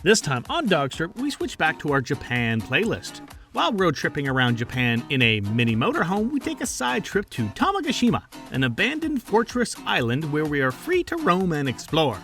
This time on DawgStrip, we switch back to our Japan playlist. While road tripping around Japan in a mini motorhome, we take a side trip to Tomogashima, an abandoned fortress island where we are free to roam and explore.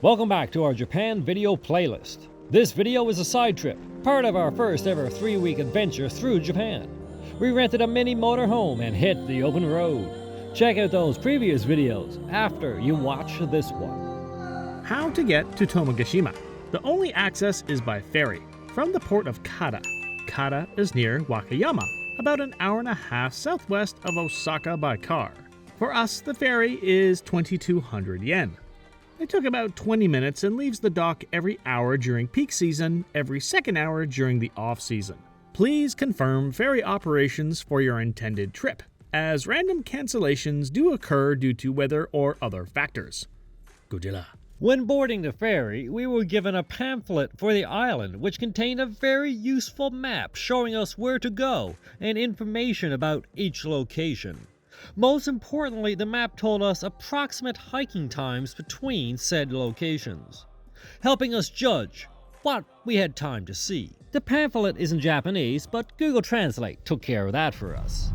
Welcome back to our Japan video playlist. This video is a side trip, part of our first ever 3-week adventure through Japan. We rented a mini motorhome and hit the open road. Check out those previous videos after you watch this one. How to get to Tomogashima. The only access is by ferry, from the port of Kata. Kata is near Wakayama, about an hour and a half southwest of Osaka by car. For us, the ferry is 2,200 yen. It took about 20 minutes and leaves the dock every hour during peak season, every second hour during the off-season. Please confirm ferry operations for your intended trip, as random cancellations do occur due to weather or other factors. Godzilla. When boarding the ferry, we were given a pamphlet for the island which contained a very useful map showing us where to go and information about each location. Most importantly, the map told us approximate hiking times between said locations, helping us judge what we had time to see. The pamphlet is in Japanese, but Google Translate took care of that for us.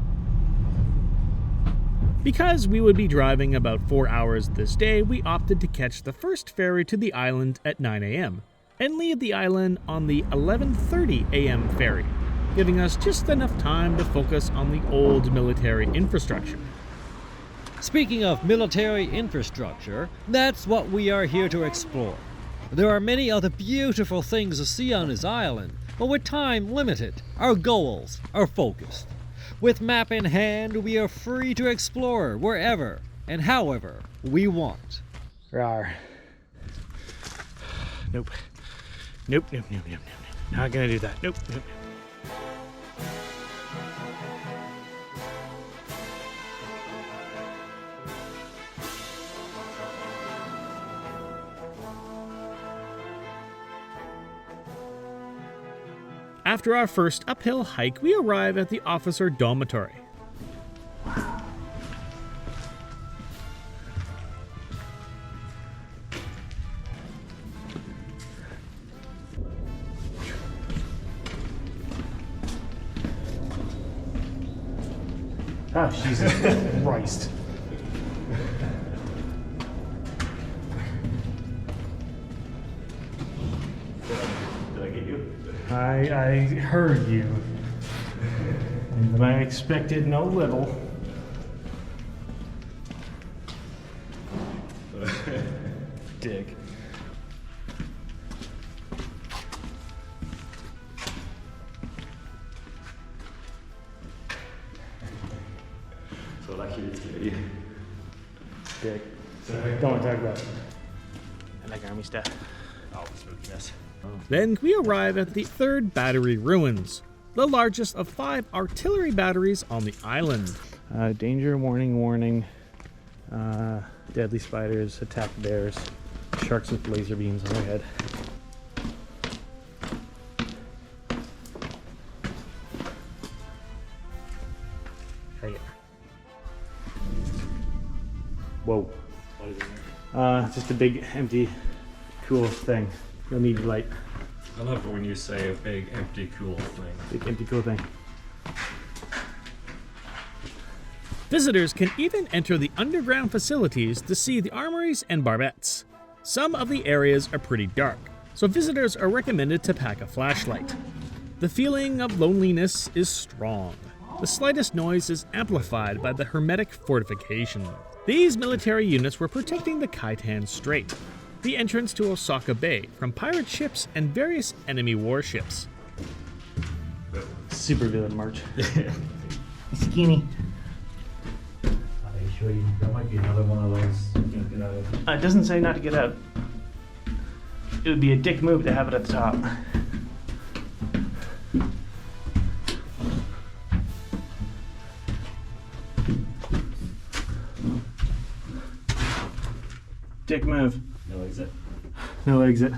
Because we would be driving about 4 hours this day, we opted to catch the first ferry to the island at 9 a.m. and leave the island on the 11:30 a.m. ferry, giving us just enough time to focus on the old military infrastructure. Speaking of military infrastructure, that's what we are here to explore. There are many other beautiful things to see on this island, but with time limited, our goals are focused. With map in hand, we are free to explore wherever and however we want. Rawr. Nope. Nope. Not gonna do that. Nope. After our first uphill hike, we arrive at the officer dormitory. Oh, Jesus Christ. Did I get you? I heard you, but I expected no little. Dick. So lucky it's good. Dick. Sorry. Don't want to talk about it. I like army stuff. Oh, spookiness. Then we arrive at the third battery ruins, the largest of 5 artillery batteries on the island. Danger, warning, deadly spiders, attack bears, sharks with laser beams on their head. Hey. Whoa. What is it here? Just a big, empty, cool thing. You'll need light. I love it when you say a big, empty, cool thing. Big, empty, cool thing. Visitors can even enter the underground facilities to see the armories and barbettes. Some of the areas are pretty dark, so visitors are recommended to pack a flashlight. The feeling of loneliness is strong. The slightest noise is amplified by the hermetic fortification. These military units were protecting the Kaitan Strait, the entrance to Osaka Bay, from pirate ships and various enemy warships. Super villain march. Skinny. Are you sure that might be another one of those you can get out of? It doesn't say not to get out. It would be a dick move to have it at the top. Dick move. No exit. No exit.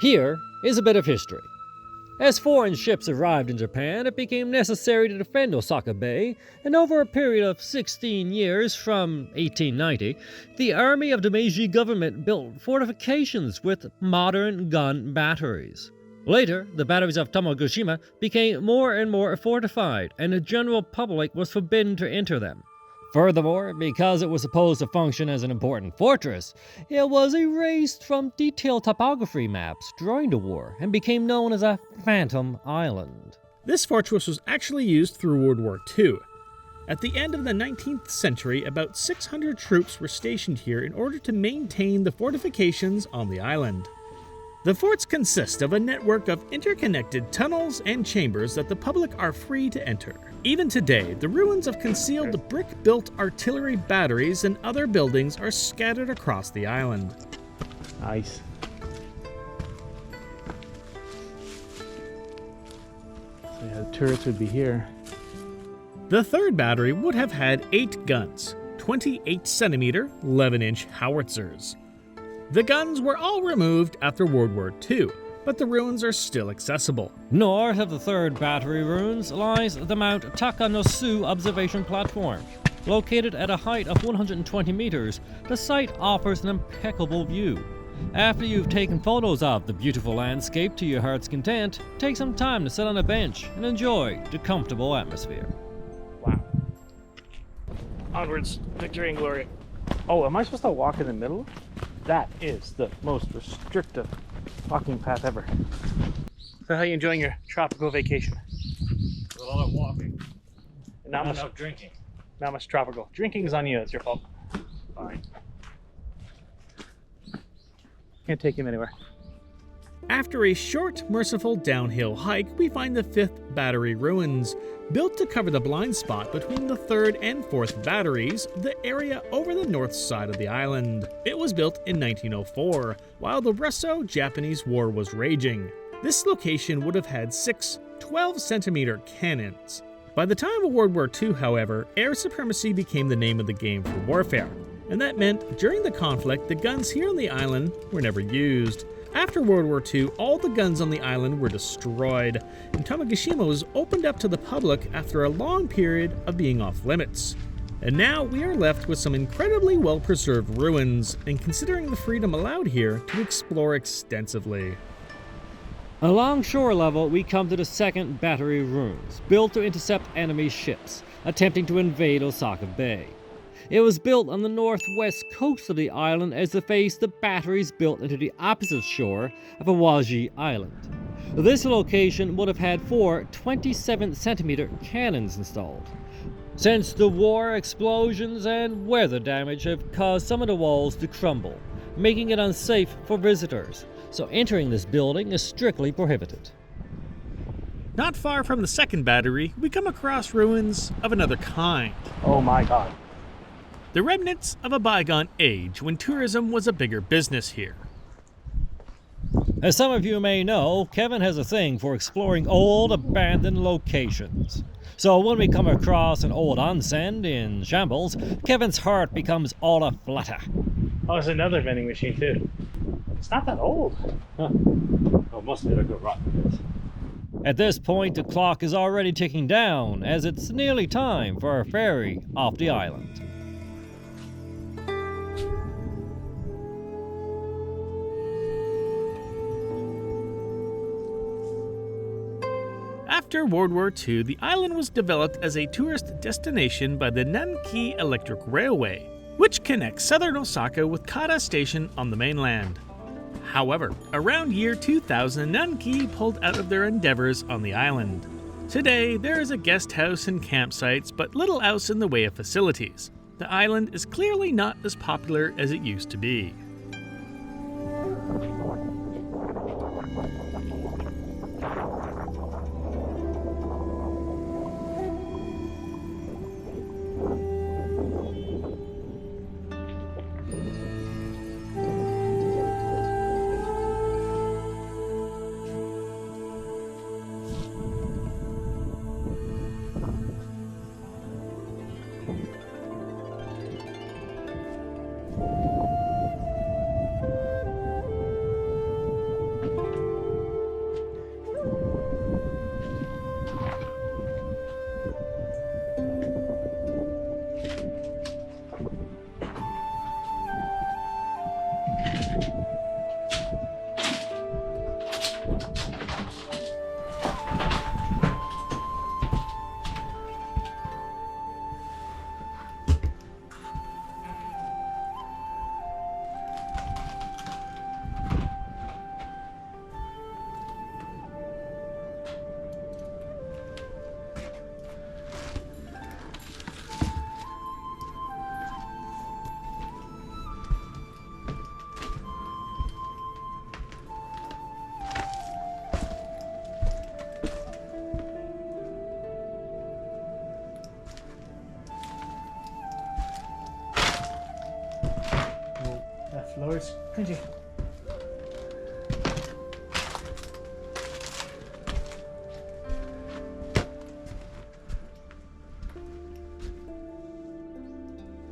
Here is a bit of history. As foreign ships arrived in Japan, it became necessary to defend Osaka Bay, and over a period of 16 years from 1890, the army of the Meiji government built fortifications with modern gun batteries. Later, the batteries of Tomogashima became more and more fortified, and the general public was forbidden to enter them. Furthermore, because it was supposed to function as an important fortress, it was erased from detailed topography maps during the war and became known as a Phantom Island. This fortress was actually used through World War II. At the end of the 19th century, about 600 troops were stationed here in order to maintain the fortifications on the island. The forts consist of a network of interconnected tunnels and chambers that the public are free to enter. Even today, the ruins of concealed brick-built artillery batteries and other buildings are scattered across the island. Nice. So yeah, the turrets would be here. The third battery would have had 8 guns, 28-centimeter, 11-inch howitzers. The guns were all removed after World War II, but the ruins are still accessible. North of the third battery ruins lies the Mount Takanosu observation platform. Located at a height of 120 meters, the site offers an impeccable view. After you've taken photos of the beautiful landscape to your heart's content, take some time to sit on a bench and enjoy the comfortable atmosphere. Wow. Onwards, victory and glory. Oh, am I supposed to walk in the middle? That is the most restrictive walking path ever. So how are you enjoying your tropical vacation? A lot of walking. Not much Enough drinking. Not much tropical. Drinking is on you, it's your fault. Fine. Can't take him anywhere. After a short, merciful downhill hike, we find the 5th Battery ruins. Built to cover the blind spot between the 3rd and 4th batteries, the area over the north side of the island. It was built in 1904, while the Russo-Japanese War was raging. This location would have had 6 12-centimeter cannons. By the time of World War II, however, air supremacy became the name of the game for warfare, and that meant during the conflict, the guns here on the island were never used. After World War II, all the guns on the island were destroyed, and Tomogashima was opened up to the public after a long period of being off limits. And now we are left with some incredibly well-preserved ruins, and considering the freedom allowed here to explore extensively. Along shore level, we come to the 2nd battery ruins, built to intercept enemy ships attempting to invade Osaka Bay. It was built on the northwest coast of the island as to face the batteries built into the opposite shore of Awaji Island. This location would have had 4 27-centimeter cannons installed. Since the war, explosions and weather damage have caused some of the walls to crumble, making it unsafe for visitors, so entering this building is strictly prohibited. Not far from the 2nd battery, we come across ruins of another kind. Oh my god. The remnants of a bygone age when tourism was a bigger business here. As some of you may know, Kevin has a thing for exploring old, abandoned locations. So when we come across an old onsen in shambles, Kevin's heart becomes all aflutter. Oh, there's another vending machine too. It's not that old. Oh, must be a good rotten. At this point, the clock is already ticking down, as it's nearly time for our ferry off the island. After World War II, the island was developed as a tourist destination by the Nanki Electric Railway, which connects southern Osaka with Kata Station on the mainland. However, around year 2000, Nanki pulled out of their endeavors on the island. Today, there is a guest house and campsites, but little else in the way of facilities. The island is clearly not as popular as it used to be. There's Crunchy.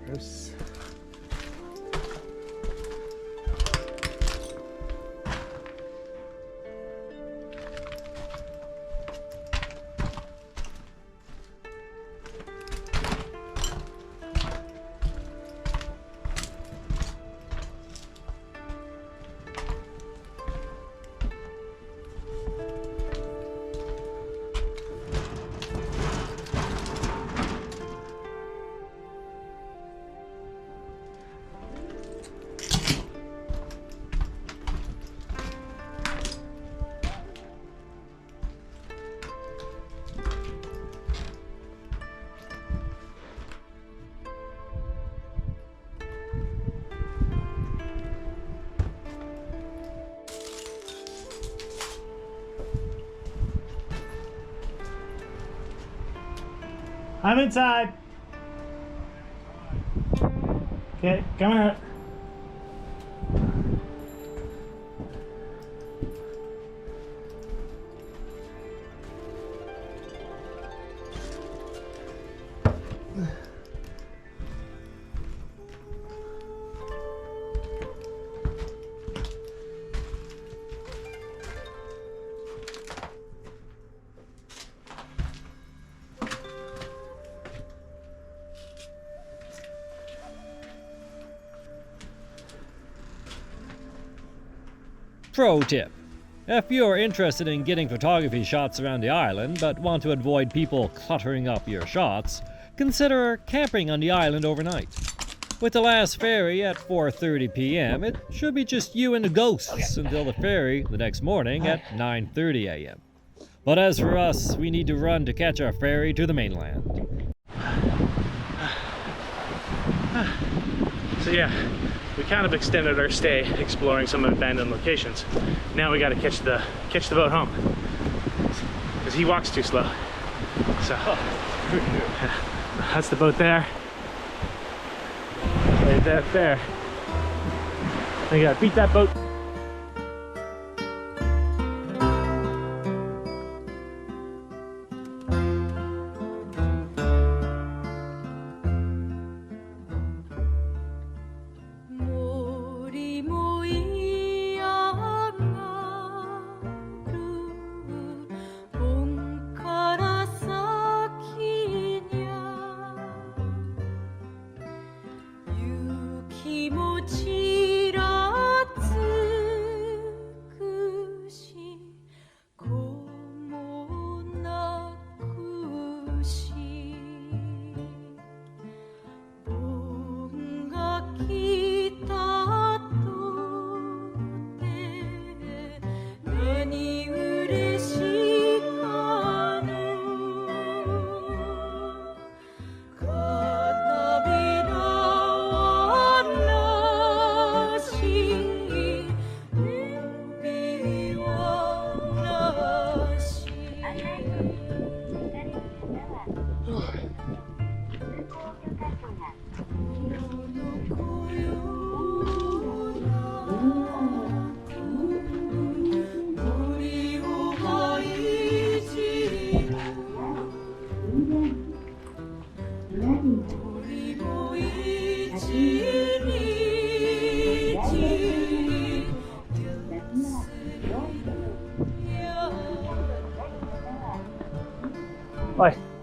Gross. I'm inside. Okay, coming out. Pro tip. If you're interested in getting photography shots around the island but want to avoid people cluttering up your shots, consider camping on the island overnight. With the last ferry at 4:30 p.m., it should be just you and the ghosts until the ferry the next morning at 9:30 a.m. But as for us, we need to run to catch our ferry to the mainland. So yeah, we kind of extended our stay exploring some abandoned locations. Now we got to catch the boat home because he walks too slow. So that's the boat there. Right there. We gotta beat that boat.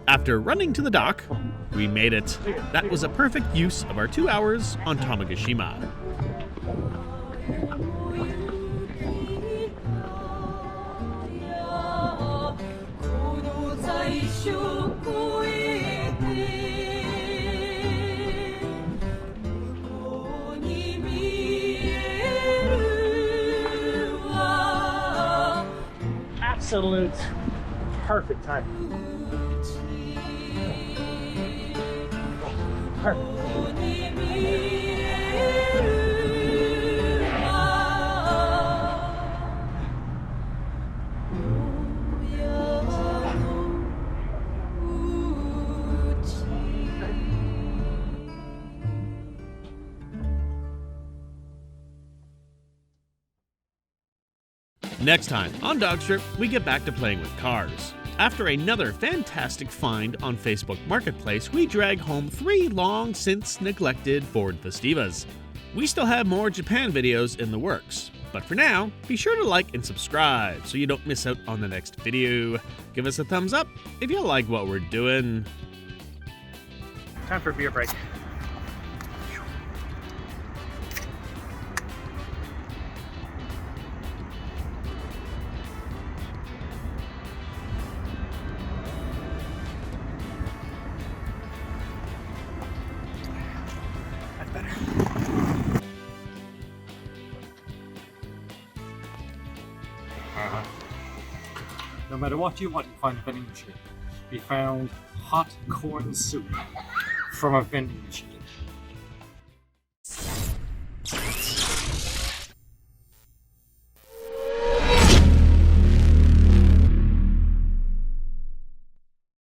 After running to the dock, we made it. That was a perfect use of our 2 hours on Tomogashima. Absolute perfect time. Perfect. Next time on DawgStrip, we get back to playing with cars. After another fantastic find on Facebook Marketplace, we drag home 3 long since neglected Ford Festivas. We still have more Japan videos in the works, but for now, be sure to like and subscribe so you don't miss out on the next video. Give us a thumbs up if you like what we're doing. Time for a beer break. That's better. No matter what you want, you find a vending machine. We found hot corn soup from a vending machine.